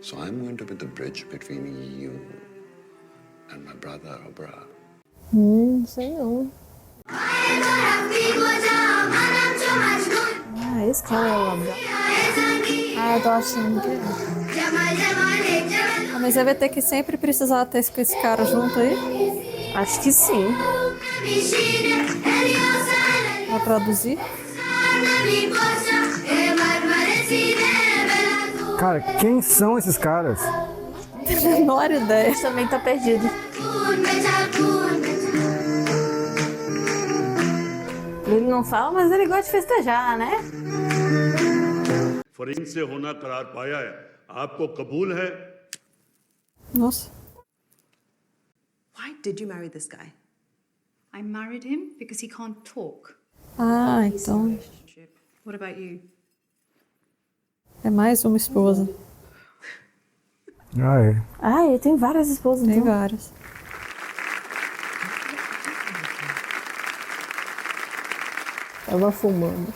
So I'm going to be the bridge between you and my brother, Abra. Não sei não. Esse cara é o Abra. Eu tô achando que é. Mas vai ter que sempre precisar ter esse cara junto aí? Acho que sim. Pra traduzir? Cara, quem são esses caras? Menor ideia. Ele também tá perdido. Ele não fala, mas ele gosta de festejar, né? Fareen से होना करार पाया है आपको कबूल है Nossa. Why did you marry this guy? I married him because he can't talk. Ah, então What about you? é mais uma esposa. Ah, é. Ah, ele tem várias esposas, Tem então. várias. Tava fumando.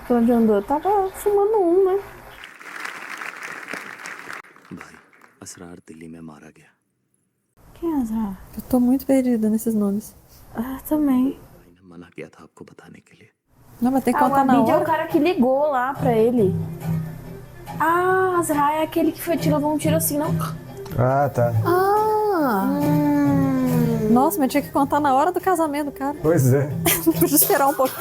Pra onde andou? Tava fumando um, né? भाई असरार दिल्ली में मारा गया Quem é Azar? Eu tô muito perdida nesses nomes. Ah, também. भाई ने मना किया था आपको बताने के लिए Não, mas tem que Ah, o contar na Abid é o hora. cara que ligou lá pra ele. Ah, Azra é aquele que foi te levou um tiro assim, não? Ah, tá. Nossa, mas tinha que contar na hora do casamento, cara. Pois é. Podia esperar um pouco.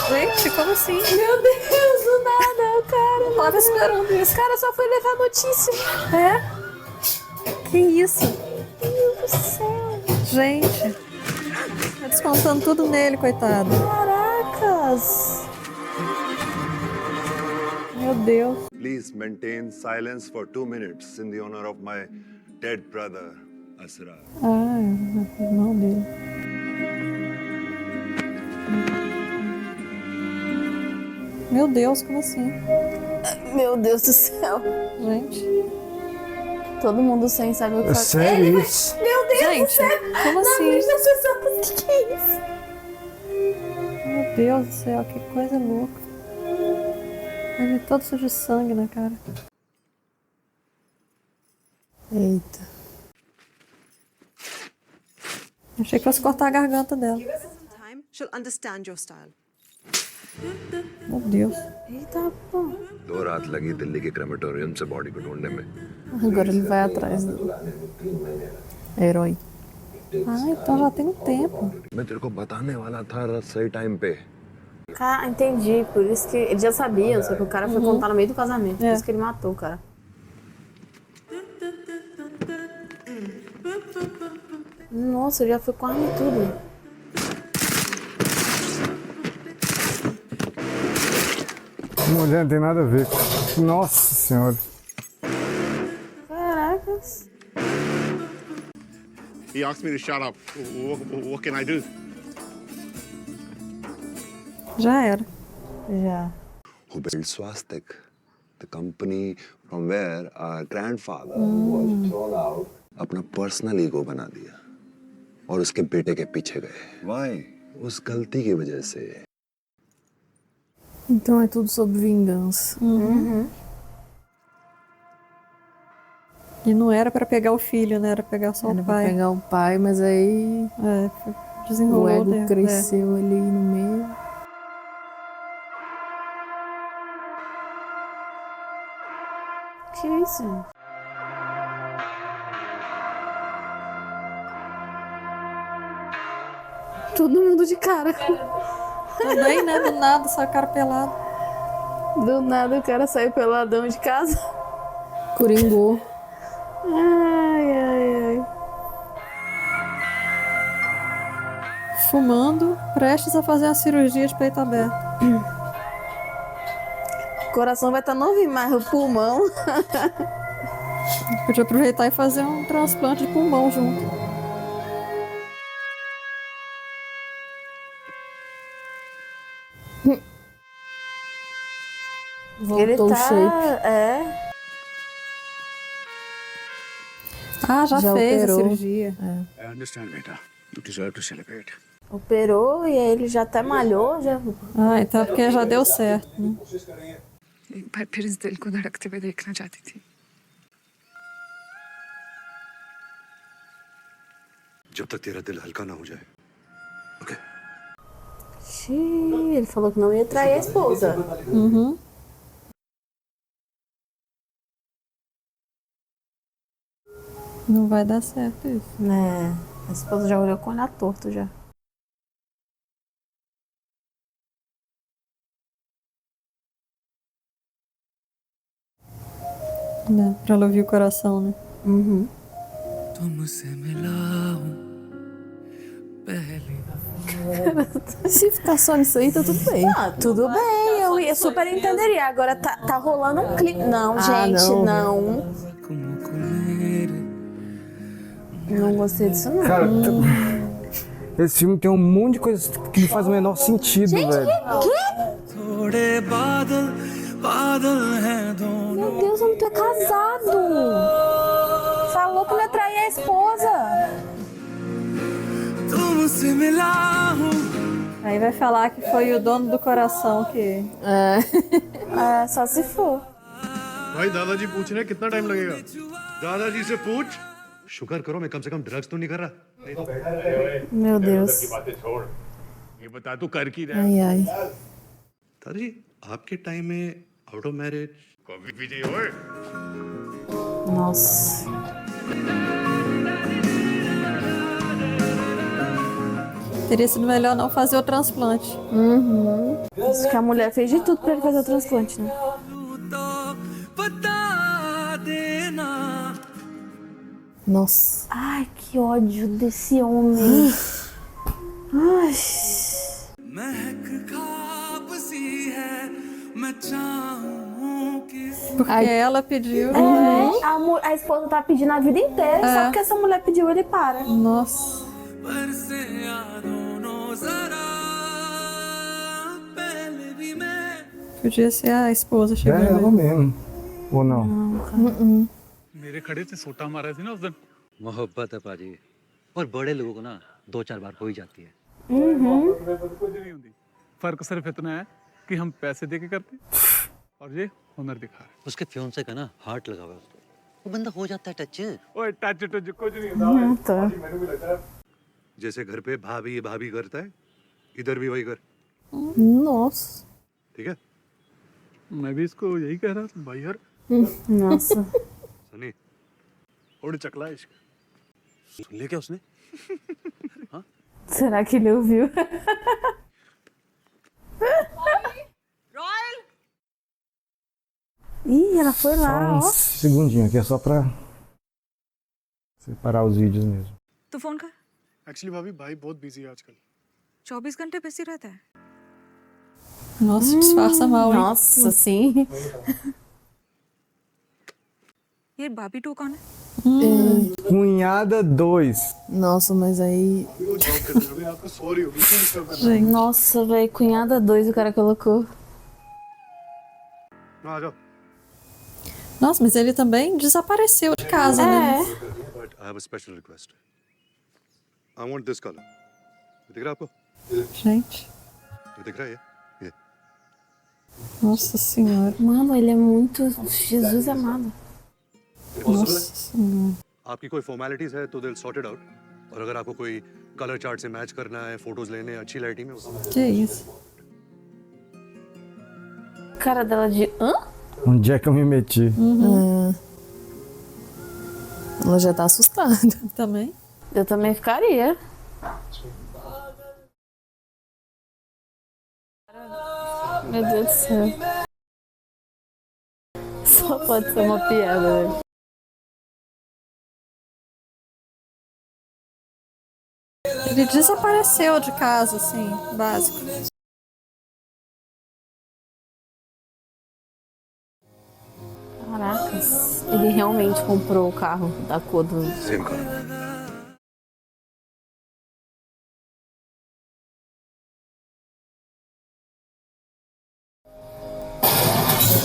Gente, como assim? Meu Deus, do nada, o cara. Eu tava esperando isso. O cara só foi levar a notícia. É? Que isso? Meu Deus do céu. Gente. Tá descontando tudo nele, coitado. Caracas. Meu Deus. Please maintain silence for 2 minutes in the honor of my dead brother, Asrar. Ah, é o irmão dele. Meu Deus, como assim? Meu Deus do céu. Gente. Todo mundo sem saber o que É fazer. sério isso? Meu Deus Gente, do céu. como Na assim? frente das pessoas, que é isso? Meu Deus do céu, que coisa louca. Ele é todo sujo de sangue na cara. Eita. Achei que fosse cortar a garganta dela. Time, she'll understand your style. Meu Deus. Eita, pô. 2 रात लगी दिल्ली के क्रेमेटोरियम से बॉडी को ढूंढने में. Agora ele vai atrás do herói. Ah, então já tem um tempo. मैं तेरे को बताने वाला था सही टाइम पे. Cara, entendi. Por isso que ele já sabia, só que o cara foi contar no meio do casamento. Por isso que ele matou o cara. Nossa, ele já foi com a arma e tudo. Mulher não tem nada a ver. Nossa senhora. Caracas. He asked me to shut up. What can I do? Já era. Já. Who built Swastik, the company from where our grandfather was thrown out. अपना personal ego बना दिया और उसके बेटे के पीछे गए. Why? उस गलती की वजह से. Então é tudo sobre vingança. E não era pra pegar o filho, né? Era pegar só Era o pra pai. pegar o pai, mas aí É, o desenrolou. ego né? cresceu ali no meio. Que isso? Todo mundo de cara. Também, né? Do nada, só cara pelado. Do nada o cara saiu peladão de casa. Coringou. Ai, ai, ai. Fumando, prestes a fazer uma cirurgia de peito aberto. O coração vai estar novinho, mas o pulmão. Podia aproveitar e fazer um transplante de pulmão junto. Voltou o shape. É. Ah, já fez operou. a cirurgia. I understand, beta. You deserve to celebrate. Operou e aí ele já até malhou, já. Ah, então é porque já deu certo. Né? एक बार फिर इस दिल को धड़कते हुए देखना चाहती थी। जब तक तेरा दिल हल्का ना हो जाए। Okay. Xiii, ele falou que não ia trair a esposa. Uhum. Não vai dar certo isso. Né? A esposa já olhou com o olhar torto já. Né? Pra ela ouvir o coração, né? Uhum. Se ficar só nisso aí, tá tudo bem. Ah, tudo bem, eu super entenderia. Agora tá rolando um clipe. Não, gente, não. Não gostei disso, não. Cara, esse filme tem um monte de coisa que não faz o menor sentido, Gente, velho. que? Meu Deus, o homem é casado. Falou que não ia trair a esposa. Aí vai falar que foi o dono do coração que... É, só se for. भाई दादाजी पूछ रहे हैं कितना टाइम लगेगा? दादाजी से पूछ। शुक्र करो मैं कम से कम ड्रग्स तो नहीं कर रहा। Meu Deus. ये बता तू कर की रहा है? Ai, ai. दादाजी आपके टाइम में आउट ऑफ मैरिज कॉफी पीजिए ओए। Nossa. Teria sido melhor não fazer o transplante. Uhum. Acho que a mulher fez de tudo pra ele fazer o transplante, né? Nossa. Ai, que ódio desse homem. Ai. Porque ela pediu. É, a esposa tá pedindo a vida inteira, só porque essa mulher pediu, ele para. Nossa. Podia ser a esposa É chegando. ela mesmo. Ou não? मेरे खड़े से सोटा मारा थी ना उस दिन। मोहब्बत है पाजी और बड़े लोगों को ना 2-4 बार हो ही जाती है। कुछ नहीं होती। फर्क सिर्फ इतना है कि हम पैसे दे के करते और ये हुनर दिखा रहा है। उसके फियोंसे का ना हार्ट लगा हुआ है उसको, वो बंदा हो जाता है टच। ओए टच टच कुछ नहीं होता। Tá. मैंने भी लगता है जैसे घर पे भाभी भाभी करता है इधर भी वही कर। Nossa. ठीक है मैं भी इसको यही कह रहा था भाई यार। Nossa. सनी उड़ चकला इश्क सुन ले क्या उसने? Será que ele ouviu? Ih, ela foi lá, Só ó. um segundinho aqui, é só pra separar os vídeos mesmo. तो फोन कर। एक्चुअली भाभी भाई बहुत बिजी है आजकल। 24 घंटे बिजी रहता है। Nossa, disfarça mal, hein? Nossa, sim. ये बाबी टू कौन है? Cunhada 2. Nossa, mas aí. आपको सॉरी होगी। Nossa, velho, cunhada 2 o cara colocou. आ जाओ। Nossa, mas ele também desapareceu de casa, né? But I have a special request. I want this color. ये दिख रहा है आपको? Gente, ये दिख रहा है ये? nossa senhora. Mano, ele é muito. Jesus amado. Nossa senhora. आपकी कोई फॉर्मेलिटीज है तो they'll sort it out. और अगर आपको कोई कलर चार्ट से मैच करना है, फोटोज लेने हैं, अच्छी लाइटिंग में Que isso? Cara dela de. Hã? Onde é que eu me meti? Ela já tá assustada. Também. Eu também ficaria. Meu Deus do céu. Só pode ser uma piada, velho. Ele desapareceu de casa, assim, básico. Caracas. Ele realmente comprou o carro da cor do. Same colour.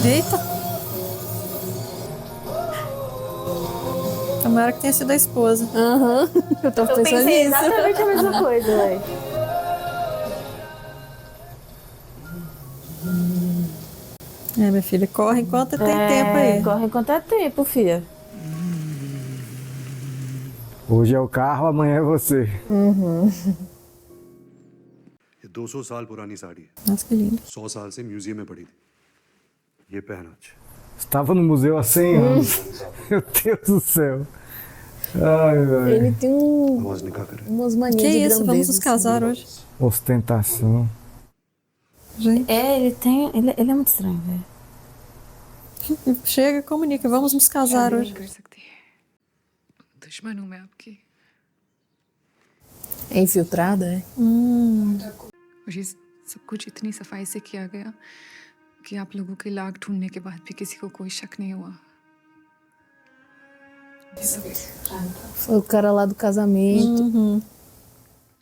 Eita! Tomara que tenha sido a esposa. Aham. Eu tô pensando pensei nisso. Exatamente a mesma coisa, velho. É, minha filha, corre enquanto tem tempo aí. Corre enquanto é tempo, filha. Hoje é o carro, amanhã é você. ये 200 साल पुरानी साड़ी है। Nossa, que lindo. 100 साल से म्यूजियम में पड़ी थी। ये पहना आज। Estava no museu há 100 anos. Meu Deus do céu. Ai, velho. Ele tem आवाज निकाह करे। umas Que manias de isso, vamos grandeza. nos casar hoje. Ostentação. Gente, É, ele é muito estranho, velho. chega, comunica, vamos nos casar hoje. कर सकती है दुश्मन हूँ मैं आपकी É infiltrada, é? और ये सब कुछ इतनी सफाई से किया गया कि आप लोगों के लाख ढूंढने के बाद भी किसी को कोई शक नहीं हुआ Foi o cara lá do casamento.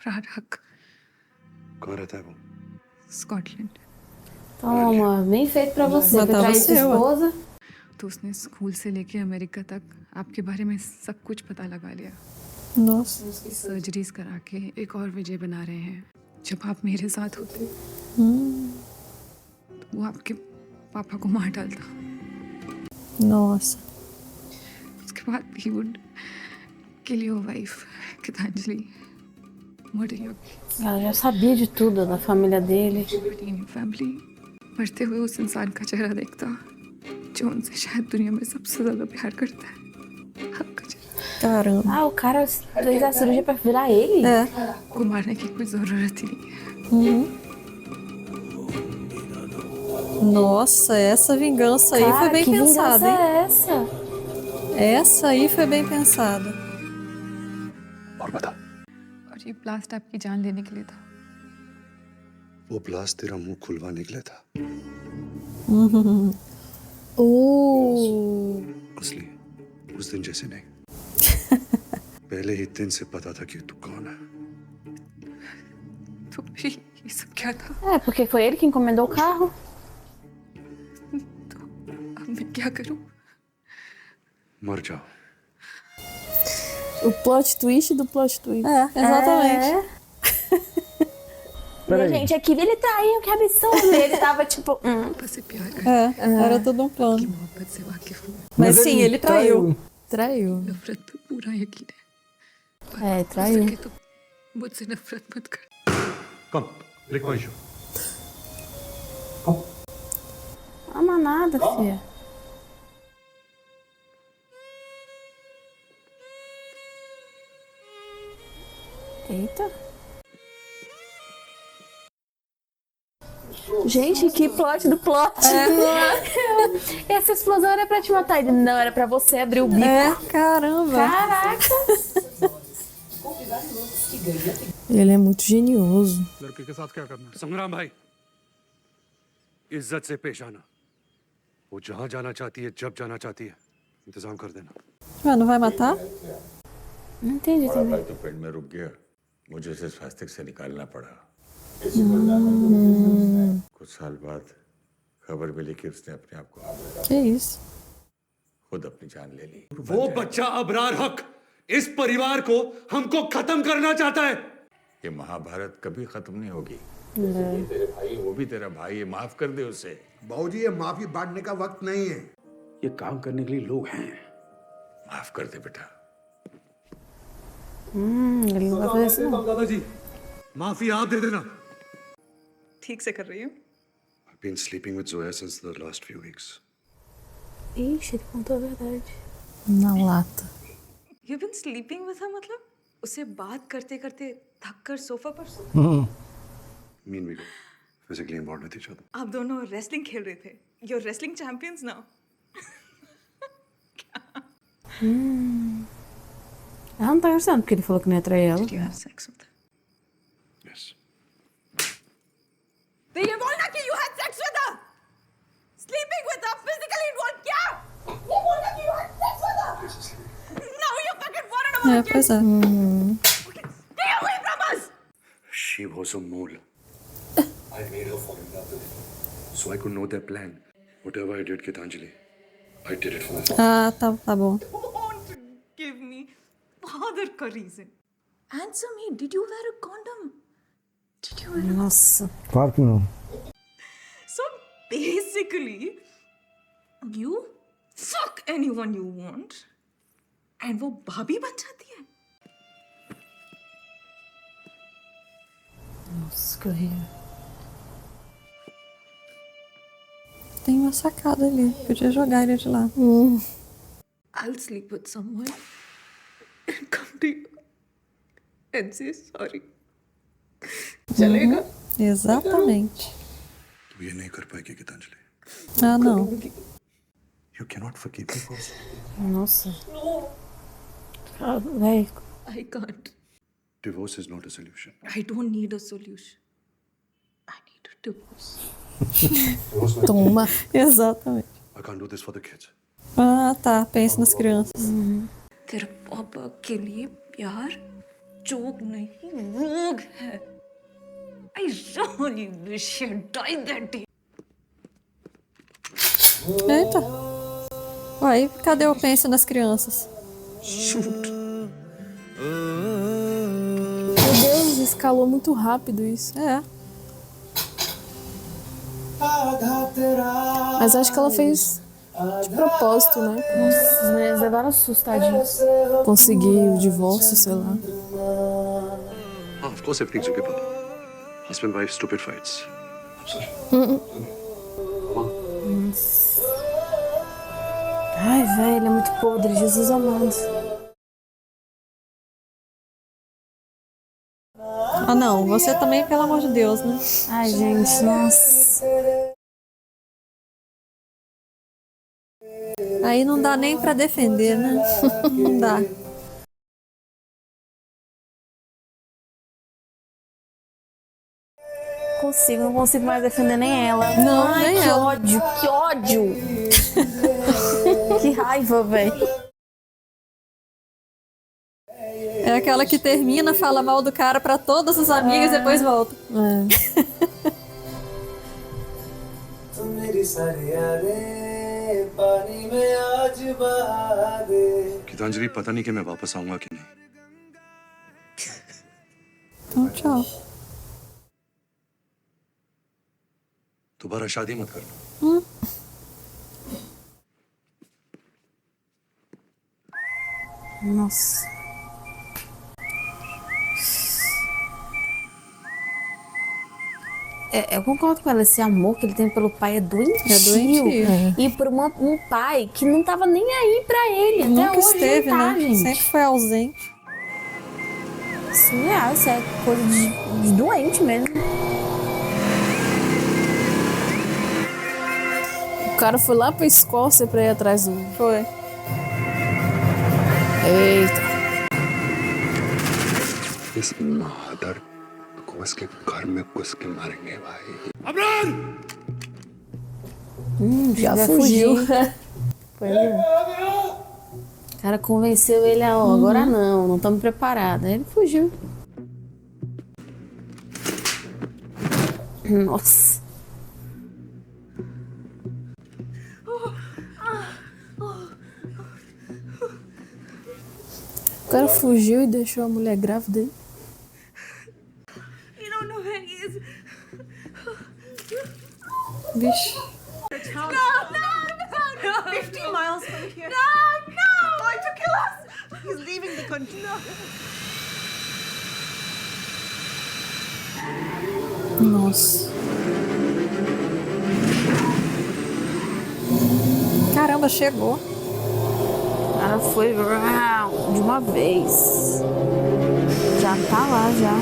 Rahak कहाँ रहता है वो? Scotland Toma, bem feito pra você. Mas Pra tá trair você, sua ué. esposa. तो उसने स्कूल से लेके अमेरिका तक आपके बारे में सब कुछ पता लगा लिया Nossa. सर्जरीज करा के एक और विजय बना रहे हैं जब आप मेरे साथ होते तो वो आपके पापा को मार डालता Nossa. उसके बाद ही would kill your wife Geetanjali murder your Ela já sabia de tudo da família dele. Family मरते हुए उस इंसान का चेहरा देखता जो उनसे शायद दुनिया में सबसे ज्यादा प्यार करता है आपका चेहरा Caramba. Ah, o cara fez a cirurgia pra virar ele? É. को मारने की कोई जरूरत ही नहीं है Nossa, essa vingança aí foi bem que pensada, vingança hein? é essa? Essa aí foi bem pensada. और बता। और ये ब्लास्ट आपकी जान लेने के लिए था वो ब्लास्ट तेरा मुंह खुलवाने के लिए था। असली उस दिन जैसे नहीं। पहले ही दिन से पता था कि तू कौन है। तो फिर ये सब क्या था É, porque foi ele que encomendou o carro. अब मैं क्या करूं मर जाओ। O plot twist do plot twist. É, exatamente. E a gente aqui, ele traiu, que absurdo. Ele tava tipo, बस से प्यार कर É, era tudo um plano. मोहब्बत से वाकिफ हूँ Mas sim, ele traiu. traiu. नफरत पे पूरा यकीन है É, traiu. सके तो मुझसे नफरत मत कर कम लिख my show. Ama nada, filha. Eita. Gente, que plot do plot. Essa explosão era pra te matar. Ele, não, era pra você abrir o bico. É, caramba. Caraca. Ele é muito genioso. लड़के के साथ क्या करना है संग्राम भाई, इज्जत से पेश आना। वो जहां जाना चाहती है, जब जाना चाहती है, इंतजाम कर देना। Ué, não vai matar? Não entendi também. तो पेट में रुक गया मुझे उसे स्वास्थ्य से निकालना पड़ा कुछ साल बाद खबर मिली कि उसने अपने आप को Que isso? खुद अपनी जान ले ली वो बच्चा अबरार हक इस परिवार को हमको खत्म करना चाहता है। ये महाभारत कभी खत्म नहीं होगी ये तेरे भाई वो भी तेरा भाई है माफ कर दे उसे बाबूजी ये माफी बांटने का वक्त नहीं है। ये काम करने के लिए लोग हैं। माफ कर दे बेटा Ele não vai fazer isso, não. दादाजी, माफी आप दे देना। ठीक से कर रही हूँ I've been sleeping with Zoya since the last few weeks. Ixi, ele contou a verdade. Na lata. You've been sleeping with her मतलब उससे बात करते करते थक कर सोफा पर सो Me and Vigo physically involved with each other. आप दोनों रेसलिंग खेल रहे थे You're wrestling champions now Ela não tá gostando porque ele falou que não ia trair ela. Did you have sex with her? Yes. तो ये बोलना कि you had sex with her Sleeping with her physically involved क्या ये बोलना कि you had sex with her Now you fucking wanted to É, pois é. Stay away from us She was a mole. I made her fall in love with him. So I could know their plan. Whatever I did, Gitanjali, I did it for them. Ah, tá bom. Don't give me father का reason Answer me did you wear a condom Did you wear a Nossa. Claro que não. So basically You fuck anyone you want, and वो भाभी बन जाती है. Nossa, que horrível. Tem uma sacada ali. Podia jogar ele de lá. I'll sleep with someone and come to you and say sorry. चलेगा? Exatamente. तू ये नहीं कर पाएगी Geetanjali. Ah, não. You cannot forgive me for Nossa. Ah, véi. I can't. divorce is not a solution. I don't need a solution. I need a divorce. Toma. Exatamente. I can't do this for the kids. Ah, tá. Pense nas crianças. तेरे पापा के लिए प्यार जोक नहीं रोग है. I really wish you had died that day. Eita. Uai, cadê o pense nas crianças? Meu Deus, escalou muito rápido isso. É. Mas acho que ela fez de propósito, né? Nossa, eles levaram assustadinhos. Conseguir o divórcio, sei lá. Oh, of course everything's okay, Papa. Husband, wife, stupid fights. I'm sorry. Ai, velho, ele é muito podre, Jesus amado. Ah, não. Você também, pelo amor de Deus, né? Ai, gente, nossa. Aí não dá nem pra defender, né? Não dá. Não consigo mais defender nem ela. Não, ai, nem que ela. ódio, que ódio. Que raiva, velho. É aquela que termina, fala mal do cara pra todas as amigas e depois volta. Geetanjali पता नहीं कि मैं वापस आऊंगा कि नहीं. Então, tchau. दोबारा शादी मत करना. Nossa. Eu concordo com ela, esse amor que ele tem pelo pai é doentio. É doentio. E por um pai que não tava nem aí pra ele. Até Nunca hoje esteve, não tá, né? gente. Sempre foi ausente. Surreal, isso é coisa de doente mesmo. O cara foi lá pra Escócia pra ir atrás do... Foi. Eita. इस मादर को उसके घर में घुस के मारेंगे भाई. Já fugiu. Pois é. O cara convenceu ele a, ó, agora não estamos preparados. Aí ele fugiu. Nossa. O cara fugiu e deixou a mulher grávida aí. You don't know where he is. Vixe. No, 50 miles from here. No, going to kill us. He's leaving the country. Nossa. Caramba, chegou. O cara foi de uma vez. Já tá lá, já.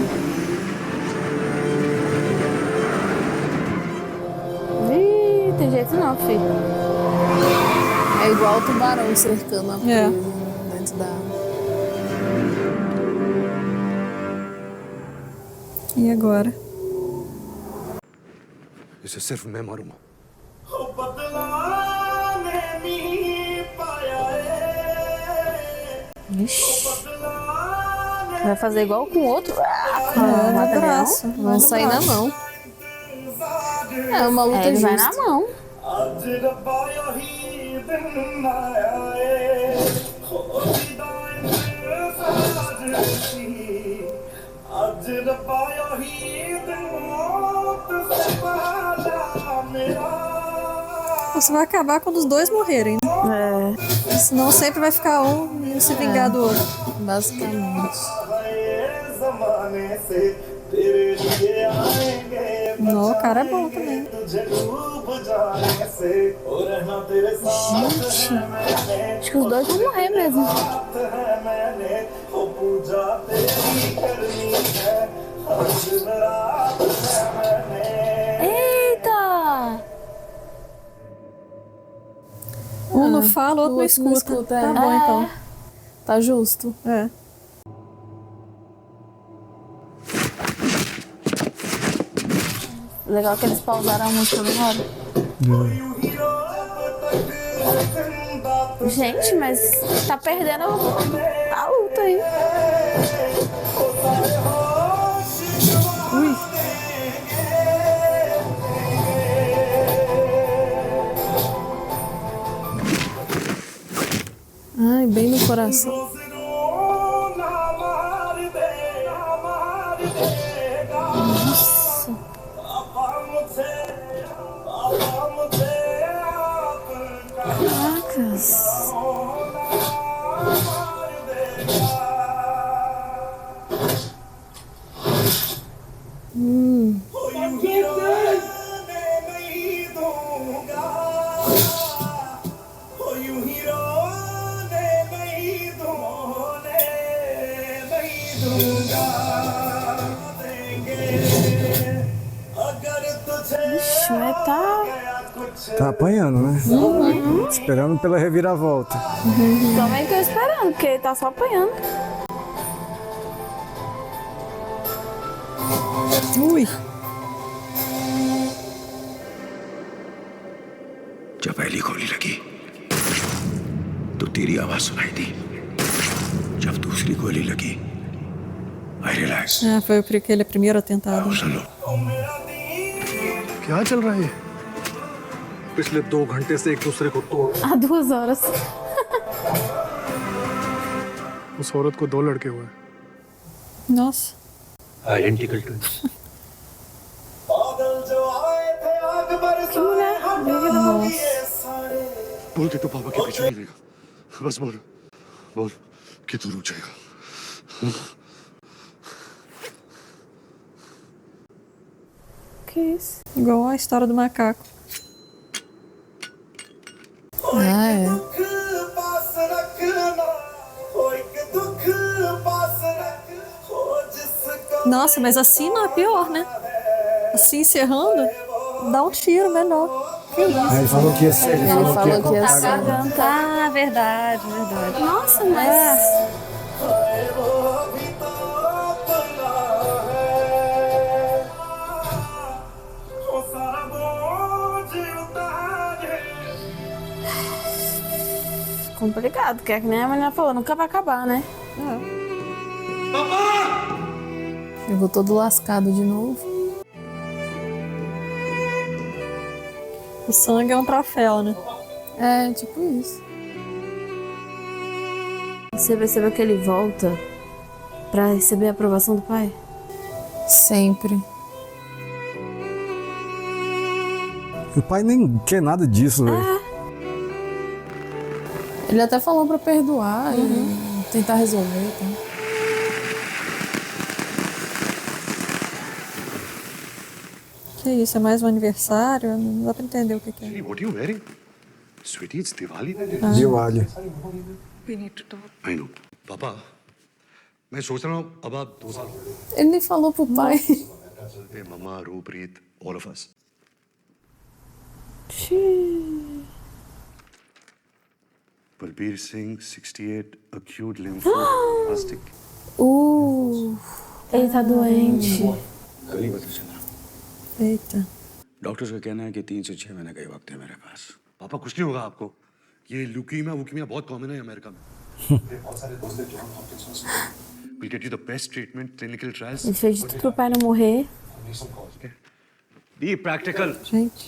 Ih, tem jeito não, filho. É igual o tubarão cercando a presa dentro da água. E agora? इसे सिर्फ मैं मारूंगा. Ixi. Vai fazer igual com o outro. Com no mata braço. leão. Vai sair na mão. É uma luta ele justa. vai na mão. Você vai acabar quando os dois morrerem, né? É, Senão sempre vai ficar um e se vingar do outro. basicamente. Não, o cara é bom também. Gente, acho que os dois vão morrer mesmo. Eita! Um não fala, o outro não escuta. Tá bom, então. Tá justo. É. Legal que eles pausaram a música na hora. Gente, mas tá perdendo a luta aí. Ui. Ai, bem no coração. Nossa. Caracas. Ixi, mas Tá apanhando, né? Esperando pela reviravolta. também tô esperando, porque ele tá só apanhando. Ui. जब पहली गोली लगी तो तेरी आवाज सुनाई दी जब दूसरी गोली लगी I realized Foi aquele primeiro atentado. सुन लो क्या चल रहा है? पिछले 2 घंटे से एक दूसरे को तोड़ Há 2 horas. उस औरत को 2 लड़के हुए। Nossa. Identical twins. Que mulher. बोल के तो पापा के पीछे नहीं रहेगा बस बोल बोल कि तू रुक जाएगा Que isso? Igual a história do macaco. Ah, é. Nossa, mas assim não é pior, né? Assim encerrando, dá um tiro menor. Que isso? Aí ele falou que ia ser. Ele Ele falou que ia cortar ser. agora. Ah, verdade, verdade. Nossa, mas... Complicado, porque é que nem a menina falou, nunca vai acabar, né? Ficou todo lascado de novo. O sangue é um troféu, né? É, tipo isso. Você percebeu que ele volta pra receber a aprovação do pai? Sempre. O pai nem quer nada disso, velho. Ele até falou pra perdoar e tentar resolver, tá? Que isso, é mais um aniversário? Não dá pra entender o que é. What are you wearing? Sweetie, it's Diwali. Diwali. I know. पापा मैं सोच रहा हूँ अब आप 2 साल Ele nem falou pro pai. पे मम्मा रूपरीत all of us Balbir Singh 68 acute lymphoblastic Ele tá doente. गली बदल चल रहा Eita. डॉक्टर्स का कहना है कि 3 से 6 महीने का ही वक्त है मेरे पास पापा कुछ नहीं होगा आपको ये ल्यूकीमिया बहुत कॉमन है अमेरिका में बहुत सारे दोस्त हैं John Hopkins We'll get you the best treatment, clinical trials. Ele fez de tudo pro pai não morrer. Be practical. Gente.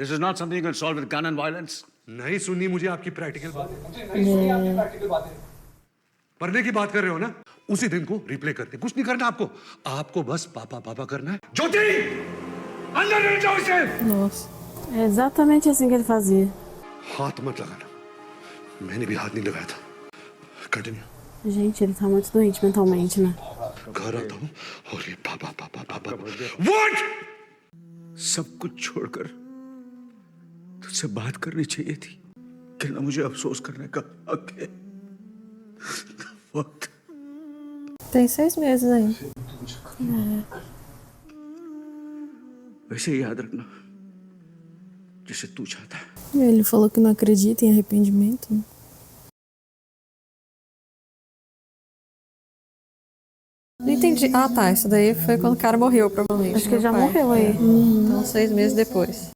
This is not something you can solve with gun and violence. नहीं सुननी मुझे आपकी प्रैक्टिकल बातें पढ़ने की बात कर रहे हो ना उसी दिन को रिप्ले करते कुछ नहीं करना आपको बस पापा पापा करना है ज्योति अंदर ले जाओ इसे Nossa. É exatamente assim que ele fazia. हाथ मत लगाना मैंने भी हाथ नहीं लगाया था continue Gente, ele tá muito doente mentalmente, né? घर आता हूँ और ये पापा पापा पापा व्हाट सब कुछ छोड़कर तुझसे बात करनी चाहिए थी कि ना मुझे अफसोस करने का हक है वक्त Tem 6 meses aí. वैसे ही याद रखना जैसे तू चाहता है Ele falou que não acredita em arrependimento. Né? Não entendi. Ah, tá. Isso daí foi quando o cara morreu, provavelmente. Acho que ele já meu pai. morreu aí. Então, 6 meses depois.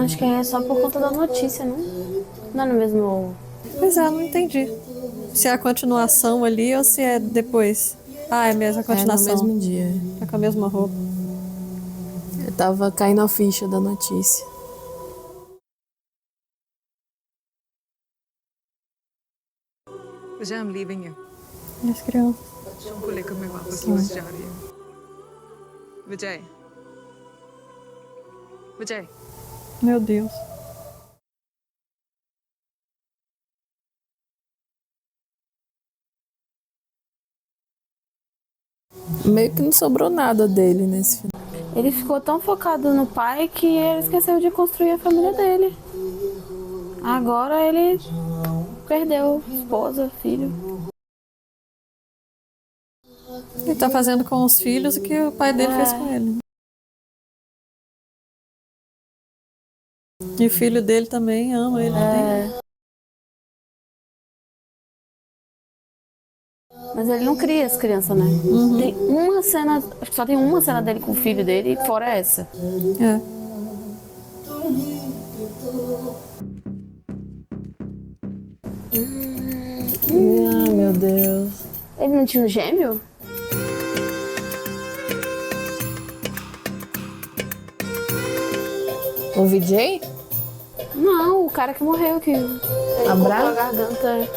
Acho que é só por conta da notícia, não? Não é no mesmo. Pois é, não entendi. Se é a continuação ali ou se é depois. Ah, é mesmo a continuação. É no mesmo dia. Tá com a mesma roupa. Eu tava caindo a ficha da notícia. Vijay I'm leaving you. As crianças. बच्चों को लेकर मैं वापस यूएस जा रही हूँ विजय Vijay Meu Deus. Meio que não sobrou nada dele nesse filme. Ele ficou tão focado no pai que ele esqueceu de construir a família dele. Agora ele perdeu esposa, filho. Ele tá fazendo com os filhos o que o pai dele fez com ele. E o filho dele também ama ele. Mas ele não cria as crianças, né? Tem uma cena, acho que só tem uma cena dele com o filho dele, fora essa. É. Ah, meu Deus. Ele não tinha um gêmeo? O VJ? Não, o cara que morreu, que ele cortou a garganta.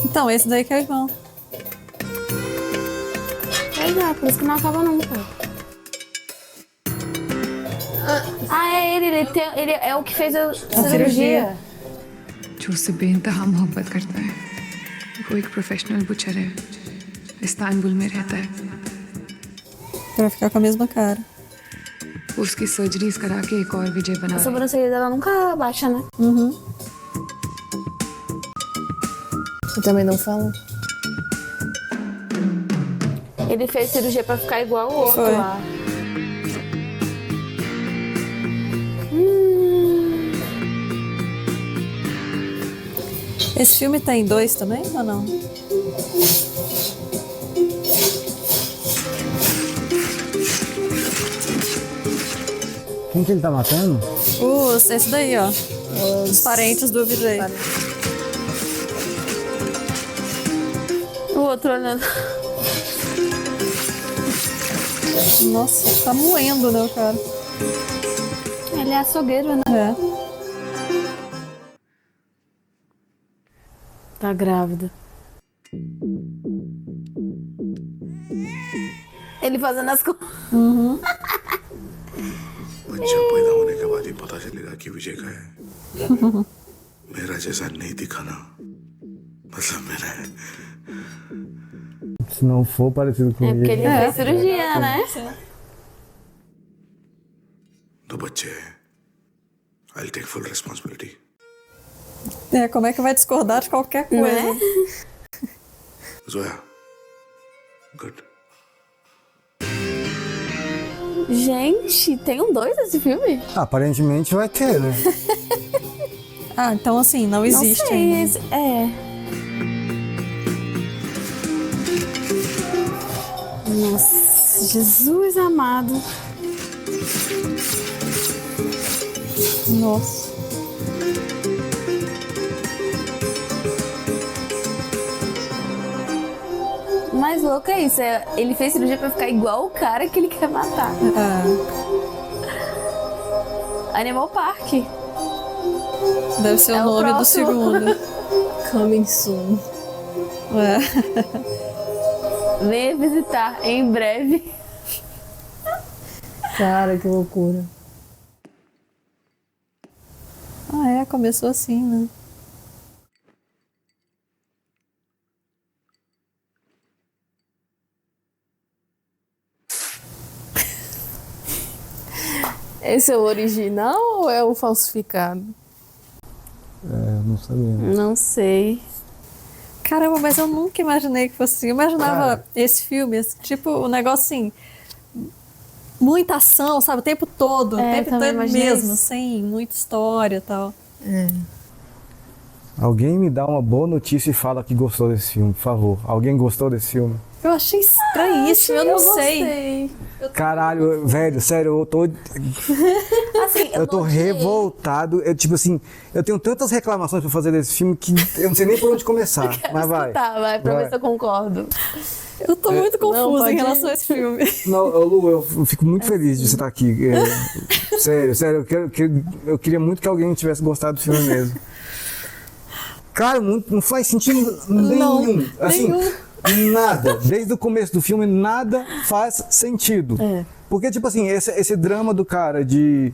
Então, esse daí que é o irmão. Pois é, por isso que não acaba nunca. Ah, é ele, ele é o que fez a cirurgia. जो उससे बेइंतहा मोहब्बत करता है वो एक professional butcher है इस्तांबुल में रहता है Pra ficar com a mesma cara. उसकी सर्जरीज करा के एक और विजय बना A sobrancelha dela nunca baixa, né? Eu também não falo. Ele fez cirurgia pra ficar igual o outro Foi. lá. Esse filme tem 2 também ou não? Quem que ele tá matando? Esse daí, ó. Os parentes do VJ. O outro olhando. Nossa, tá moendo, né, o cara? Ele é açougueiro, né? É. Tá grávida. Ele fazendo as coisas. बच्चा पैदा होने के बाद ही पता चलेगा कि विजय का है मेरा जैसा नहीं दिखा ना मतलब मेरा है Se não for parecido com É porque ele. ele fez cirurgia, né? तो बच्चे I'll take full responsibility É, como é que vai discordar de qualquer coisa? Né? Zoya good Gente, tem um 2 nesse filme? Aparentemente vai ter, né? Ah, então assim, não existe Não sei, ainda. é. Nossa, Jesus amado. Nossa. O mais louco é isso, ele fez cirurgia pra ficar igual o cara que ele quer matar. Animal Park. Deve ser o nome do segundo. Coming soon. Venha visitar em breve. Cara, que loucura. Começou assim, né? Esse é o original ou é o falsificado? Não sabia. Não sei. Caramba, mas eu nunca imaginei que fosse assim. Eu imaginava esse filme, tipo, um negócio assim, muita ação, sabe? O tempo todo, o tempo todo mesmo, sem muita história e tal. Alguém me dá uma boa notícia e fala que gostou desse filme, por favor. Alguém gostou desse filme? Eu achei estranhíssimo, eu não sei. Caralho, velho, sério, eu tô... Assim, eu tô revoltado. Tipo assim, eu tenho tantas reclamações pra fazer desse filme que eu não sei nem por onde começar. Mas vai. Tá, vai, pra ver se eu concordo. Eu tô muito confusa em relação a esse filme. Não, Lu, eu fico muito feliz de você estar aqui. Sério, eu queria muito que alguém tivesse gostado do filme mesmo. Cara, não faz sentido nenhum. Assim, nada. Desde o começo do filme, nada faz sentido. Porque, tipo assim, esse drama do cara de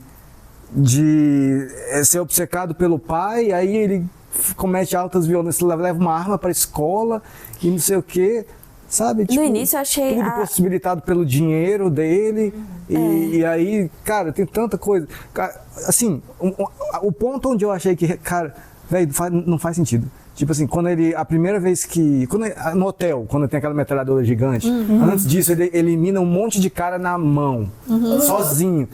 ser obcecado pelo pai, aí ele comete altas violências, leva uma arma pra escola e não sei o quê. Sabe? Tipo, no início eu achei... Tudo possibilitado pelo dinheiro dele. E aí, cara, tem tanta coisa. Cara, assim, o ponto onde eu achei que, cara, velho, não faz sentido. Tipo assim, a primeira vez que... no hotel, quando tem aquela metralhadora gigante, antes disso ele elimina um monte de cara na mão, sozinho.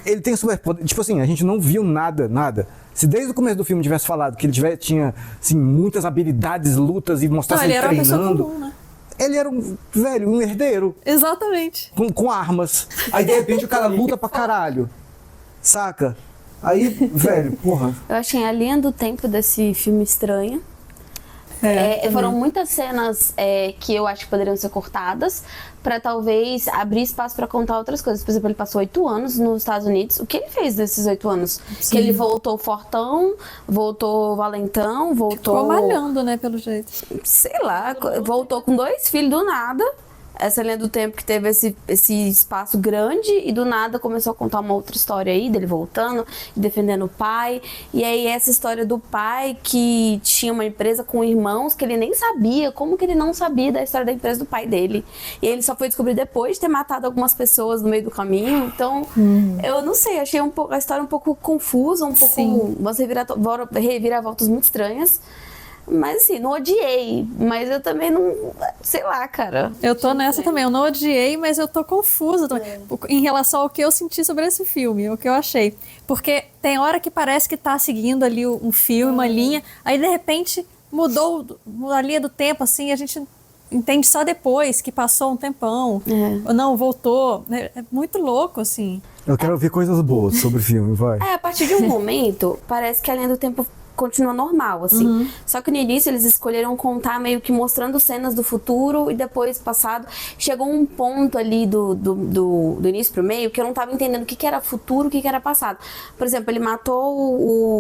Ele tem superpoder. Tipo assim, a gente não viu nada. Se desde o começo do filme tivesse falado que ele tinha assim, muitas habilidades, lutas e mostrasse ele treinando... Ele era uma pessoa comum, né? Ele era um herdeiro. Exatamente. Com armas. Aí, de repente, o cara luta pra caralho. Saca? Aí, velho, porra. Eu achei a linha do tempo desse filme estranha. Foram muitas cenas que eu acho que poderiam ser cortadas pra talvez abrir espaço pra contar outras coisas. Por exemplo, ele passou 8 anos nos Estados Unidos. O que ele fez nesses 8 anos? Sim. Que ele voltou fortão, voltou valentão, voltou... Ficou malhando, né, pelo jeito. Sei lá, voltou com 2 filhos do nada. Essa linha do tempo que teve esse espaço grande e do nada começou a contar uma outra história aí, dele voltando e defendendo o pai. E aí essa história do pai que tinha uma empresa com irmãos que ele nem sabia, como que ele não sabia da história da empresa do pai dele? E ele só foi descobrir depois de ter matado algumas pessoas no meio do caminho. Então, eu não sei, achei a história um pouco confusa, um pouco... umas reviravoltas muito estranhas. Mas assim, não odiei, mas eu também não, sei lá, cara. Eu tô nessa também, eu não odiei, mas eu tô confusa também, em relação ao que eu senti sobre esse filme, o que eu achei. Porque tem hora que parece que tá seguindo ali um filme, uma linha, aí de repente mudou a linha do tempo, assim, a gente entende só depois que passou um tempão, ou não, voltou, é muito louco, assim. Eu quero ouvir coisas boas sobre o filme, vai. A partir de um momento, parece que a linha do tempo continua normal, assim. Só que no início eles escolheram contar meio que mostrando cenas do futuro e depois passado. Chegou um ponto ali do início pro meio que eu não tava entendendo o que era futuro, o que era passado. Por exemplo, ele matou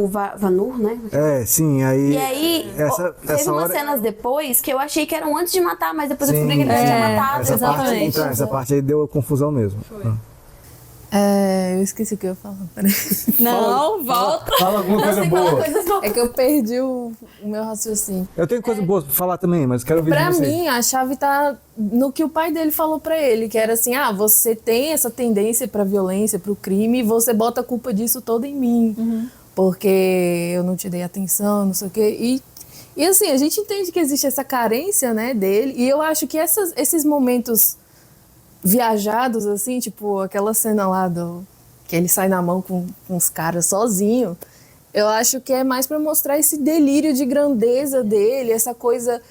o Vanur, né? Sim, aí... E aí, teve umas cenas depois que eu achei que eram antes de matar, mas depois eu descobri que ele já tinha matado. Exatamente. Essa parte aí deu confusão mesmo. Eu esqueci o que eu ia falar. Peraí. Não, volta. Fala alguma coisa boa. É que eu perdi o meu raciocínio. Eu tenho coisa boa pra falar também, mas quero ouvir de você. Pra mim, a chave tá no que o pai dele falou pra ele, que era assim, você tem essa tendência pra violência, pro crime, e você bota a culpa disso toda em mim. Porque eu não te dei atenção, não sei o quê. E assim, a gente entende que existe essa carência, né, dele, e eu acho que esses momentos viajados, assim, tipo aquela cena lá que ele sai na mão com os caras sozinho, eu acho que é mais pra mostrar esse delírio de grandeza dele, essa coisa...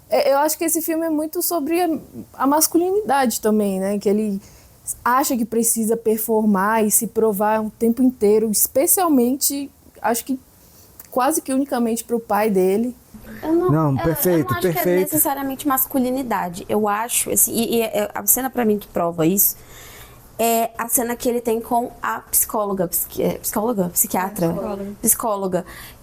Eu acho que esse filme é muito sobre a masculinidade também, né? Que ele acha que precisa performar e se provar o tempo inteiro, especialmente, acho que quase que unicamente pro pai dele. Perfeito, eu não acho que é necessariamente masculinidade. Eu acho, assim, a cena pra mim que prova isso é a cena que ele tem com a psicóloga, psicóloga,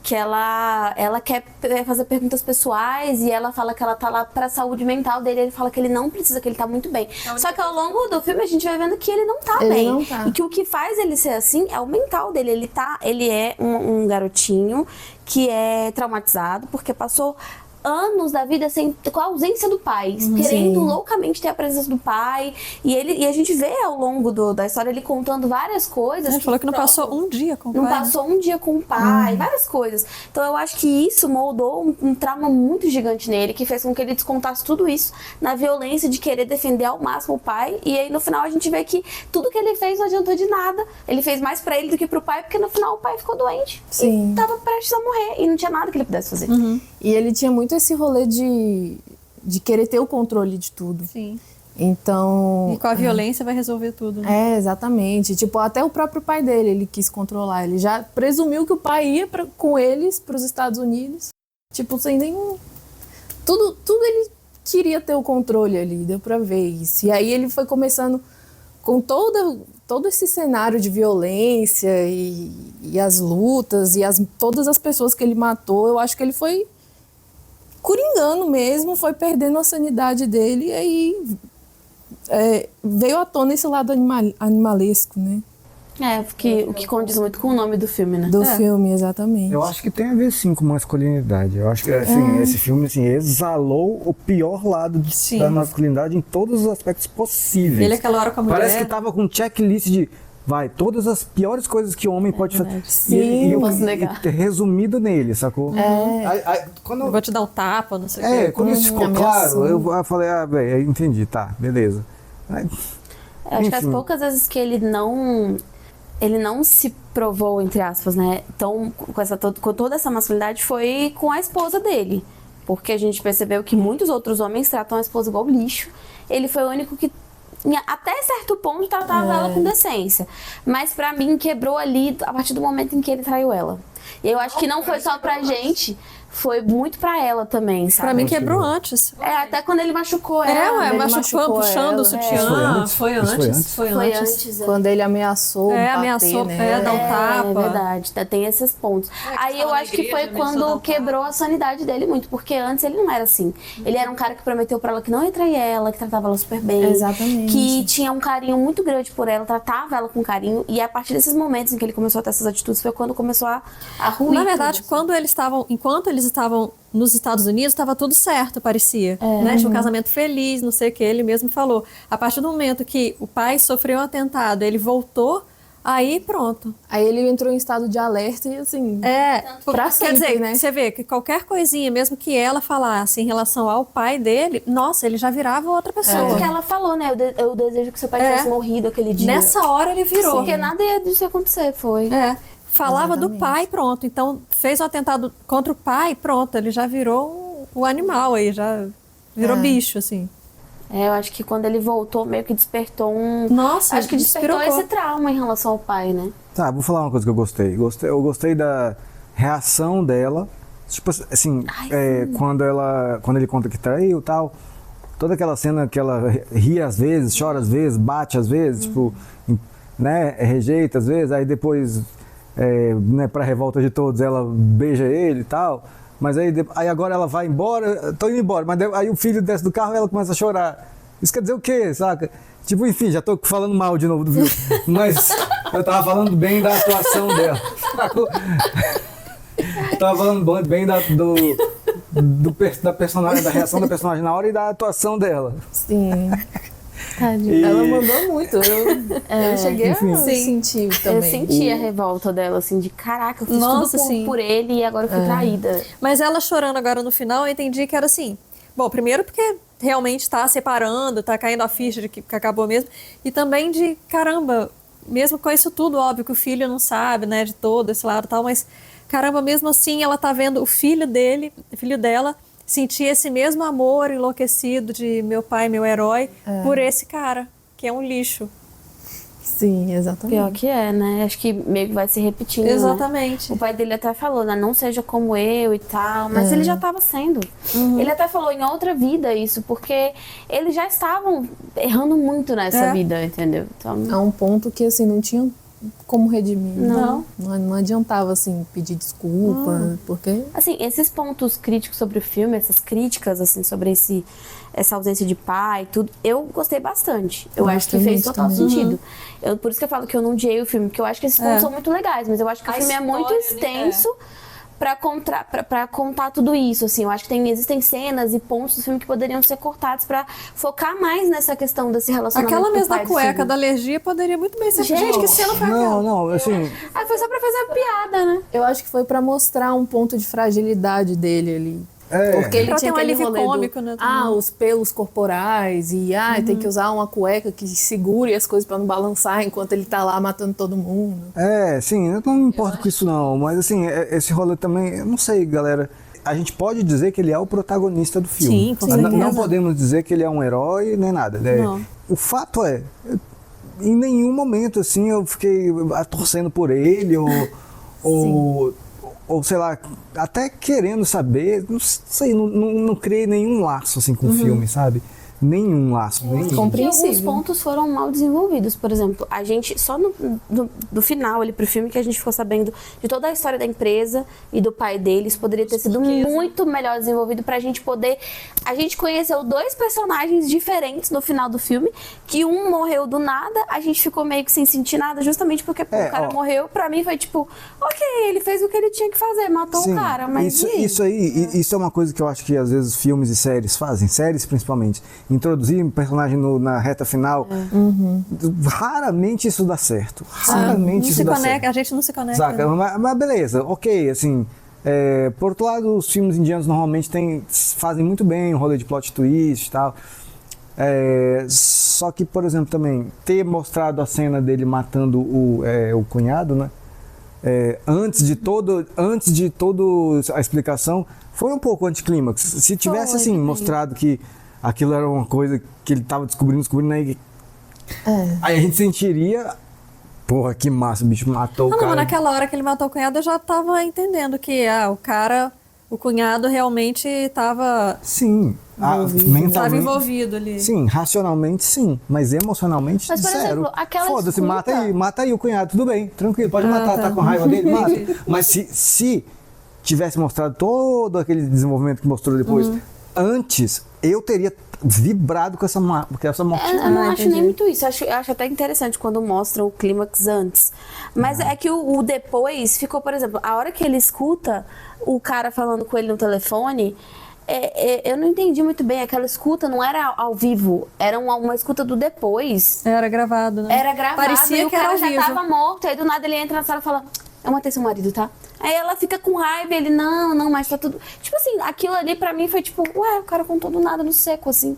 que ela quer fazer perguntas pessoais e ela fala que ela tá lá pra saúde mental dele, ele fala que ele não precisa, que ele tá muito bem. Só que ao longo do filme a gente vai vendo que ele não tá bem. Não tá. E que o que faz ele ser assim é o mental dele. Ele é um garotinho que é traumatizado porque passou anos da vida com a ausência do pai, querendo loucamente ter a presença do pai, e a gente vê ao longo da história ele contando várias coisas. Ele falou que não passou um dia com o pai. Não passou um dia com o pai, várias coisas. Então eu acho que isso moldou um trauma muito gigante nele, que fez com que ele descontasse tudo isso na violência de querer defender ao máximo o pai, e aí no final a gente vê que tudo que ele fez não adiantou de nada. Ele fez mais pra ele do que pro pai, porque no final o pai ficou doente. Sim. E tava prestes a morrer, e não tinha nada que ele pudesse fazer. E ele tinha muito esse rolê de querer ter o controle de tudo. Sim. Então... E com a violência vai resolver tudo, né? Exatamente. Tipo, até o próprio pai dele, ele quis controlar. Ele já presumiu que o pai ia com eles pros Estados Unidos. Tipo, sem nenhum... Tudo ele queria ter o controle ali, deu pra ver isso. E aí ele foi começando com todo esse cenário de violência e as lutas e todas as pessoas que ele matou. Eu acho que ele foi coringando mesmo, foi perdendo a sanidade dele, e aí veio à tona esse lado animalesco, né? O que condiz muito com o nome do filme, né? Do filme, exatamente. Eu acho que tem a ver, sim, com masculinidade. Eu acho que, assim, esse filme, assim, exalou o pior lado da masculinidade em todos os aspectos possíveis. Ele aquela hora com a mulher... Parece que tava com um checklist de... todas as piores coisas que o homem pode fazer. Sim, posso negar. Resumido nele, sacou? Eu vou te dar um tapa, não sei o quê. Quando isso ficou claro, eu falei, velho, entendi, tá, beleza. Eu acho que as poucas vezes que ele não se provou, entre aspas, né? Então, com toda essa masculinidade foi com a esposa dele. Porque a gente percebeu que muitos outros homens tratam a esposa igual lixo. Ele foi o único que, até certo ponto, tratava ela com decência. Mas pra mim, quebrou ali a partir do momento em que ele traiu ela. E eu acho que não foi só pra gente, foi muito pra ela também, sabe? Pra mim quebrou antes. Até quando ele machucou ela. Ele machucou, puxando o sutiã. Foi antes. Quando ele ameaçou ameaçou, né? Dar um tapa. É verdade, tem esses pontos. Aí eu acho que foi quando quebrou a sanidade dele muito, porque antes ele não era assim. Ele era um cara que prometeu pra ela que não ia trair ela, que tratava ela super bem. Exatamente. Que tinha um carinho muito grande por ela, tratava ela com carinho, e a partir desses momentos em que ele começou a ter essas atitudes foi quando começou a ruir. Na verdade, enquanto eles estavam nos Estados Unidos, estava tudo certo, parecia. Né? Tinha um casamento feliz, não sei o que, ele mesmo falou. A partir do momento que o pai sofreu um atentado, ele voltou, aí pronto. Aí ele entrou em estado de alerta e assim... pra sempre, quer dizer, né? Você vê que qualquer coisinha, mesmo que ela falasse em relação ao pai dele, nossa, ele já virava outra pessoa. Porque ela falou, né? Eu desejo que seu pai tivesse morrido aquele dia. Nessa hora ele virou. Porque nada ia disso acontecer, foi. Falava do pai, pronto. Então, fez um atentado contra o pai, pronto. Ele já virou o animal aí, já virou bicho, assim. Eu acho que quando ele voltou, meio que despertou Nossa, acho que despertou esse trauma em relação ao pai, né? Tá, vou falar uma coisa que eu gostei. Eu gostei da reação dela. Tipo assim, quando ele conta que traiu e tal. Toda aquela cena que ela ri às vezes, chora às vezes, bate às vezes, tipo, né, rejeita às vezes, aí depois... né, pra revolta de todos, ela beija ele e tal, mas aí agora ela vai embora, tô indo embora, mas aí o filho desce do carro e ela começa a chorar. Isso quer dizer o quê, saca? Tipo, enfim, já tô falando mal de novo do filme, mas eu tava falando bem da atuação dela. Eu tava falando bem da personagem, da reação da personagem na hora e da atuação dela. Sim. Ela mandou muito. Eu cheguei a sentir também. Eu senti a revolta dela, assim, de caraca, eu fiz tudo por ele e agora eu fui traída. Mas ela chorando agora no final, eu entendi que era assim... Bom, primeiro porque realmente tá separando, tá caindo a ficha de que acabou mesmo. E também de, caramba, mesmo com isso tudo, óbvio que o filho não sabe, né, de todo esse lado e tal, mas caramba, mesmo assim ela tá vendo o filho dela... sentir esse mesmo amor enlouquecido de meu pai, meu herói, por esse cara, que é um lixo. Sim, exatamente. Pior que é, né? Acho que meio que vai se repetindo, né? Exatamente. O pai dele até falou, né? Não seja como eu e tal. Mas ele já estava sendo. Ele até falou em outra vida isso, porque eles já estavam errando muito nessa vida, entendeu? Então, a um ponto que, assim, não tinha como redimir. Não. Não adiantava, assim, pedir desculpa, porque... Assim, esses pontos críticos sobre o filme, essas críticas, assim, sobre essa ausência de pai e tudo, eu gostei bastante. Eu acho que fez total sentido. Por isso que eu falo que eu não odiei o filme, porque eu acho que esses pontos são muito legais, mas eu acho que o filme é muito extenso pra contar tudo isso, assim. Eu acho que existem cenas e pontos do filme que poderiam ser cortados pra focar mais nessa questão desse relacionamento. Aquela com o mesma pai do cueca filho. da alergia poderia muito bem ser... Gente, que cena foi aquela? Não, assim... Foi só pra fazer a piada, né? Eu acho que foi pra mostrar um ponto de fragilidade dele ali. Porque ele Pra tinha ter um aquele alívio rolê cômico, né, também. os pelos corporais e tem que usar uma cueca que segure as coisas pra não balançar enquanto ele tá lá matando todo mundo. Sim, eu não me importo com isso não, mas assim, esse rolê também, eu não sei, galera. A gente pode dizer que ele é o protagonista do filme. Sim, com certeza. Não podemos dizer que ele é um herói nem nada. Não. O fato é, em nenhum momento assim eu fiquei torcendo por ele ou sei lá, até querendo saber, não sei, não criei nenhum laço assim com o filme, sabe? Nenhum laço, nenhum. Alguns pontos foram mal desenvolvidos. Por exemplo, a gente, só do final ali pro filme, que a gente ficou sabendo de toda a história da empresa e do pai deles, poderia ter sido muito melhor desenvolvido pra gente poder... A gente conheceu 2 personagens diferentes no final do filme, que um morreu do nada, a gente ficou meio que sem sentir nada, justamente porque o cara morreu. Pra mim foi tipo, ok, ele fez o que ele tinha que fazer, matou o cara, mas isso é uma coisa que eu acho que às vezes filmes e séries fazem, séries principalmente. Introduzir um personagem na reta final, raramente isso dá certo. Raramente isso dá certo. A gente não se conecta. Saca? Mas beleza, ok, assim. Por outro lado, os filmes indianos normalmente fazem muito bem o rolê de plot twist e tal. Só que, por exemplo, também ter mostrado a cena dele matando o cunhado, né? Antes de toda a explicação, foi um pouco anticlímax. Se tivesse assim mostrado que aquilo era uma coisa que ele tava descobrindo, aí a gente sentiria, porra, que massa, o bicho matou o cara. Não, naquela hora que ele matou o cunhado, eu já tava entendendo que o cunhado realmente tava... Sim, estava envolvido ali. Sim, racionalmente sim, mas emocionalmente por zero. Exemplo, aquela Foda-se, escuta... mata aí o cunhado, tudo bem, tranquilo, pode matar, tá com raiva dele, mata. Mas se tivesse mostrado todo aquele desenvolvimento que mostrou depois, antes, eu teria vibrado com essa morte. Eu não acho nem muito isso. Eu acho até interessante quando mostram o clímax antes. Mas é que o depois ficou, por exemplo, a hora que ele escuta o cara falando com ele no telefone, eu não entendi muito bem. Aquela escuta não era ao vivo, era uma escuta do depois. Era gravado, né? Era gravado. Parecia e o que era cara ao já vivo. tava morto. Aí do nada ele entra na sala e fala: eu matei seu marido, tá? Aí ela fica com raiva, ele, não, mas tá tudo... Tipo assim, aquilo ali pra mim foi tipo, o cara contou do nada no seco, assim.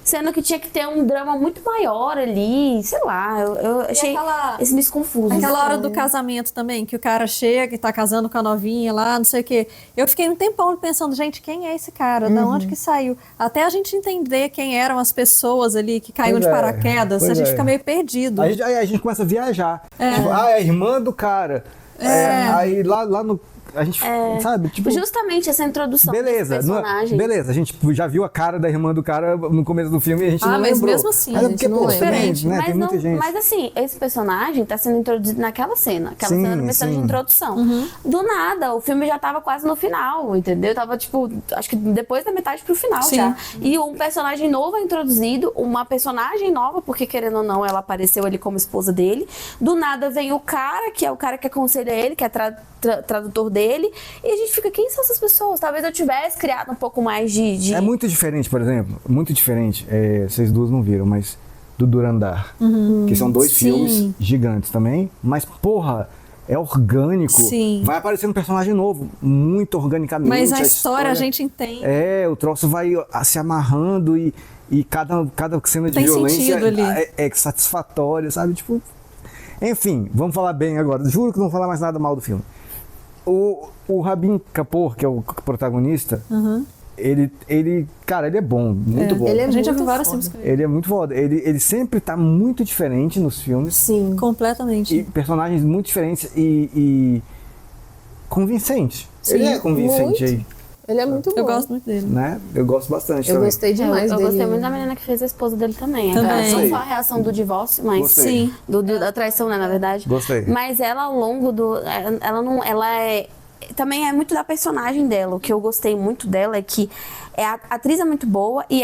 Sendo que tinha que ter um drama muito maior ali, sei lá, eu achei esse meio confuso. Aquela hora do casamento também, que o cara chega e tá casando com a novinha lá, não sei o quê. Eu fiquei um tempão pensando, gente, quem é esse cara? Da onde que saiu? Até a gente entender quem eram as pessoas ali que caíram de paraquedas, a gente fica meio perdido. Aí a gente começa a viajar. Tipo, é a irmã do cara. Aí lá no... A gente, sabe? Tipo, justamente essa introdução desse personagem. Beleza, a gente já viu a cara da irmã do cara no começo do filme e a gente não mas lembrou. mesmo assim, mas a gente não diferente, né? Mas, tem muita gente. Mas assim, esse personagem tá sendo introduzido naquela cena. Aquela cena no mensagem de introdução. Do nada, o filme já tava quase no final, entendeu? Tava tipo, acho que depois da metade pro final já. E um personagem novo é introduzido, uma personagem nova, porque querendo ou não, ela apareceu ali como esposa dele. Do nada vem o cara, que é o cara que aconselha ele, que é tradutor dele, e a gente fica, quem são essas pessoas? Talvez eu tivesse criado um pouco mais de... É muito diferente, por exemplo, muito diferente, vocês duas não viram, mas do Durandar, que são 2 filmes gigantes também, mas porra, é orgânico, vai aparecendo um personagem novo, muito organicamente. Mas a história a gente entende. O troço vai se amarrando e cada cena de tem violência ali. é satisfatória, sabe? Tipo, enfim, vamos falar bem agora, juro que não vou falar mais nada mal do filme. O Rabin Kapoor, que é o protagonista, cara, ele é bom, muito bom. A gente já viu vários filmes com ele. Ele é muito foda. Ele sempre tá muito diferente nos filmes. Sim. Completamente. E personagens muito diferentes e convincente. Ele é convincente muito. aí. Ele é muito bom. Eu gosto muito dele. Né? Eu gosto bastante Eu também. gostei demais eu dele. gostei muito da menina que fez a esposa dele também. Também. Não só a reação do divórcio, mas Gostei. sim, da traição, né, na verdade. Gostei. Mas ela ao longo do, ela é também é muito da personagem dela. O que eu gostei muito dela é que a atriz é muito boa e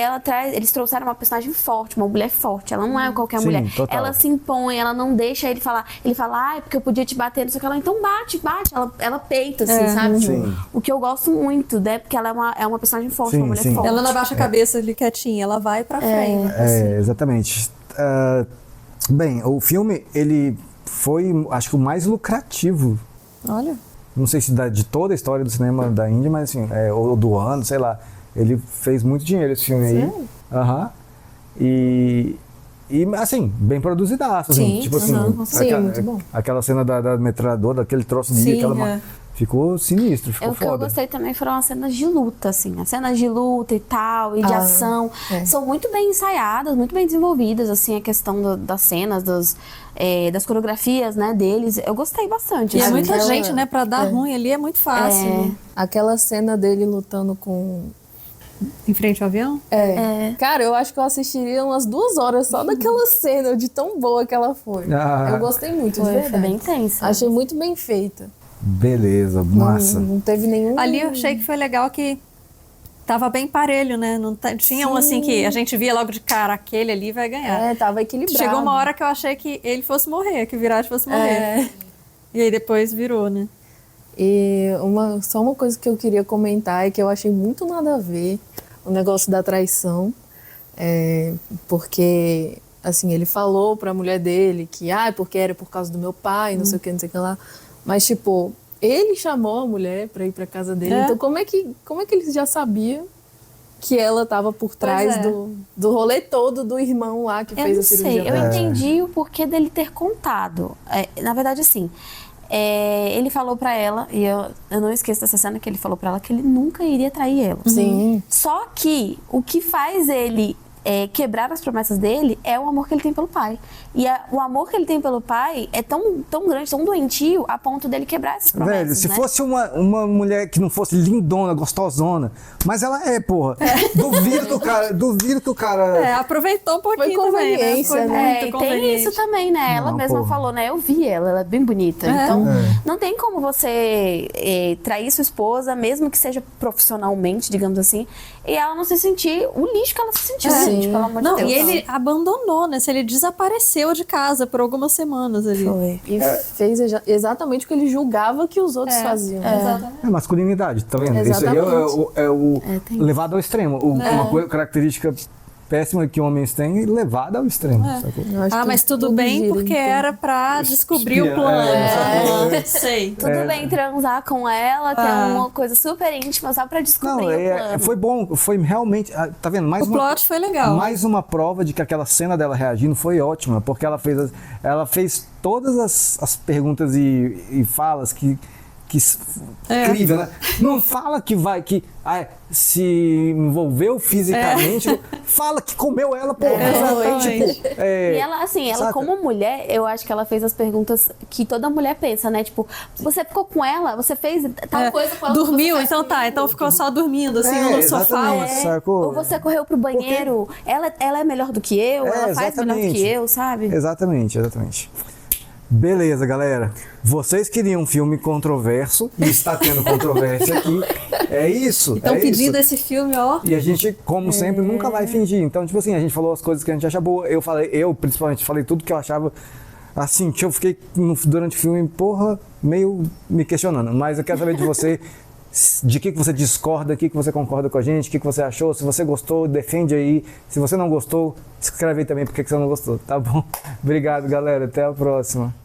eles trouxeram uma personagem forte, uma mulher forte. Ela não é qualquer Sim, mulher. total. Ela se impõe, ela não deixa ele falar. Ele fala, porque eu podia te bater, não sei o que. Ela, então bate. Ela peita, assim, sabe? Sim. O que eu gosto muito, né? Porque ela é uma personagem forte, uma mulher forte. Ela não abaixa a cabeça ali quietinha, ela vai pra frente. Exatamente. Bem, o filme, ele foi, acho que o mais lucrativo. Olha. Não sei se de toda a história do cinema da Índia, mas assim, ou do ano, sei lá. Ele fez muito dinheiro esse filme aí. Aham. E assim, bem produzidaço. Assim, tipo assim, muito bom. Aquela cena da metralhadora, daquele troço de ficou sinistro, ficou O que eu foda. gostei também foram as cenas de luta, assim. As cenas de luta e tal, e de ação. São muito bem ensaiadas, muito bem desenvolvidas, assim, a questão das cenas, das coreografias, né, deles. Eu gostei bastante. E é assim. muita gente, né? Pra dar ruim ali é muito fácil. né? Aquela cena dele lutando com... Em frente ao avião? Cara, eu acho que eu assistiria umas 2 horas só daquela cena, de tão boa que ela foi. Eu gostei muito, de verdade. Foi bem intensa. Achei muito bem feita. Beleza, massa. Não teve nenhum... Ali eu achei que foi legal que tava bem parelho, né? Não tinha um assim que a gente via logo de cara, aquele ali vai ganhar. Tava equilibrado. Chegou uma hora que eu achei que ele fosse morrer, que o Virat fosse morrer. E aí depois virou, né? E só uma coisa que eu queria comentar é que eu achei muito nada a ver o negócio da traição, porque, assim, ele falou pra mulher dele que, porque era por causa do meu pai, não sei o que, não sei o que lá, mas, tipo, ele chamou a mulher pra ir pra casa dele, então como é que ele já sabia que ela tava por trás do rolê todo do irmão lá que fez a cirurgia? Eu entendi o porquê dele ter contado. Na verdade, assim... ele falou pra ela, e eu não esqueço dessa cena que ele falou pra ela, que ele nunca iria trair ela. Sim. Só que o que faz ele quebrar as promessas dele é o amor que ele tem pelo pai. E o amor que ele tem pelo pai é tão grande, tão doentio, a ponto dele quebrar essas promessas, Velho, se né? fosse uma mulher que não fosse lindona, gostosona, mas ela porra. Duvido que o cara... aproveitou um pouquinho também, né? Foi muito conveniente. Tem isso também, né? Ela mesma falou, né? Eu vi ela é bem bonita. Então, não tem como você trair sua esposa, mesmo que seja profissionalmente, digamos assim, e ela não se sentir o lixo que ela se sentiu, gente, pelo amor de Deus. E ele abandonou, né? Se ele desapareceu de casa por algumas semanas ali. Foi. E fez exatamente o que ele julgava que os outros faziam. É masculinidade, tá vendo? Isso aí é o levado ao extremo. Uma característica péssima que homens têm, levada ao extremo. Mas tudo bem, porque era pra descobrir o plano. Sei. Tudo bem transar com ela, ter uma coisa super íntima só pra descobrir o plano. Foi bom, foi realmente, tá vendo? O plot foi legal. Mais uma prova de que aquela cena dela reagindo foi ótima, porque ela fez todas as perguntas e falas que incrível, né? Não fala que se envolveu fisicamente, fala que comeu ela, porra. E ela, assim, como mulher, eu acho que ela fez as perguntas que toda mulher pensa, né? Tipo, você ficou com ela, você fez tal coisa com ela. Dormiu, então ficou só dormindo, assim, no sofá. Ou você correu pro banheiro, ela é melhor do que eu, ela faz melhor do que eu, sabe? Exatamente. Beleza, galera. Vocês queriam um filme controverso e está tendo controvérsia aqui. É isso. Estão pedindo esse filme, ó. E a gente, como sempre, nunca vai fingir. Então, tipo assim, a gente falou as coisas que a gente acha boa. Eu principalmente falei tudo que eu achava assim, que eu fiquei durante o filme, meio me questionando. Mas eu quero saber de você, de que você discorda, o que você concorda com a gente, o que você achou. Se você gostou, defende aí. Se você não gostou, escreve aí também porque você não gostou, tá bom? Obrigado, galera. Até a próxima.